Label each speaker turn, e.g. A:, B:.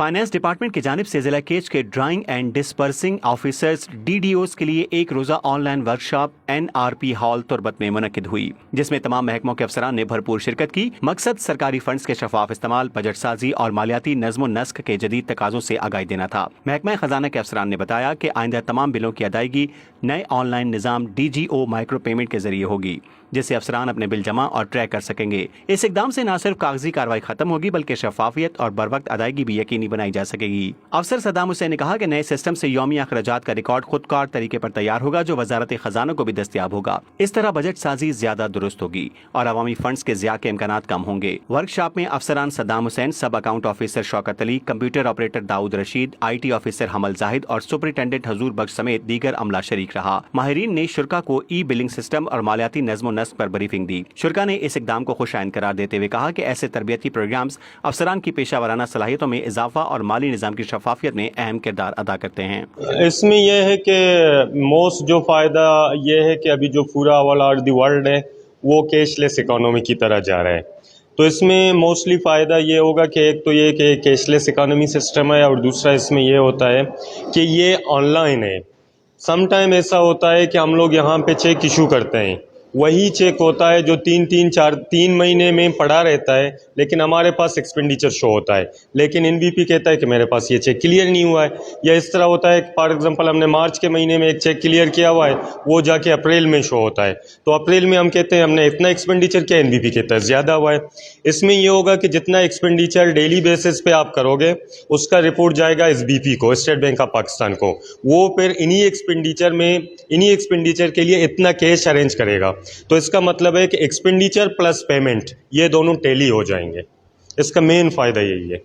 A: Finance department की जानिब से जिला केज के drawing and dispersing officers DDOs के लिए एक रोजा online workshop NRP hall Turbat में मुनक्किद हुई, जिसमें तमाम महकमों के अफसरान ने भरपूर शिरकत की। मकसद सरकारी फंड्स के शफाफ इस्तेमाल, बजट साजी और मालियाती नज़्म नस्क के जदीद तकाजों से आगाही देना था। महकमा खजाना के अफसरान ने बताया कि आइंदा तमाम बिलों की अदायगी नए ऑनलाइन निज़ाम DGO माइक्रो पेमेंट के जरिए होगी, जिससे अफसरान अपने बिल जमा और ट्रैक कर सकेंगे। इस इकदाम से न सिर्फ कागजी कार्रवाई खत्म होगी बल्कि शफाफियत और बरवक्त अदायगी भी यकीनी बनाई जा सकेगी। अफसर सद्दाम हुसैन ने कहा कि नए सिस्टम से यौमी अखराजात का रिकॉर्ड खुदकार तरीके पर तैयार होगा, जो वजारत खजाना को भी दस्तयाब होगा। इस तरह बजट साजी ज्यादा दुरुस्त होगी और अवामी फंड्स के ज़िया के इम्कानात कम होंगे। वर्कशॉप में अफसरान सद्दाम हुसैन, सब account officer Shaukat Ali, computer operator Daud Rashid, IT officer Hamal Zahid और सुपरिटेंडेंट हजूर बख्श समेत दीगर अमला शरीक रहा। माहिरीन ने शुरा को बिलिंग सिस्टम और मालियाती नज़्म नस्क पर ब्रीफिंग दी। शुरा ने इस इकदाम को खुशाइन करार देते हुए कहा कि ऐसे तरबियती प्रोग्राम्स अफसरान की पेशा वाराना सलाहियतों में इजाफा और माली निज़ाम की शफाफियत में अहम किरदार अदा करते हैं।
B: इसमें यह है कि मोस्ट जो फ़ायदा यह है कि अभी जो पूरा ऑल ओवर द वर्ल्ड है वो कैशलेस इकोनॉमी की तरह जा रहा है, तो इसमें मोस्टली फ़ायदा ये होगा कि एक तो ये कि कैशलेस इकोनॉमी सिस्टम है और दूसरा इसमें ये होता है कि ये ऑनलाइन है। सम टाइम ऐसा होता है कि हम लोग यहाँ पे चेक इशू करते हैं, वही चेक होता है जो 3 महीने में पड़ा रहता है, लेकिन हमारे पास एक्सपेंडिचर शो होता है, लेकिन NBP कहता है कि मेरे पास ये चेक क्लियर नहीं हुआ है। या इस तरह होता है कि फॉर एग्जांपल हमने मार्च के महीने में एक चेक क्लियर किया हुआ है, वो जाके अप्रैल में शो होता है, तो अप्रैल में हम कहते हैं हमने इतना एक्सपेंडिचर किया, NBP कहता है ज़्यादा हुआ है। इसमें ये होगा कि जितना एक्सपेंडिचर डेली बेसिस पे आप करोगे उसका रिपोर्ट जाएगा SBP को, स्टेट बैंक ऑफ पाकिस्तान को, वो फिर इन्हीं एक्सपेंडिचर के लिए इतना कैश अरेंज करेगा। तो इसका मतलब है कि एक्सपेंडिचर प्लस पेमेंट ये दोनों टैली हो जाएंगे। इसका मेन फ़ायदा यही है।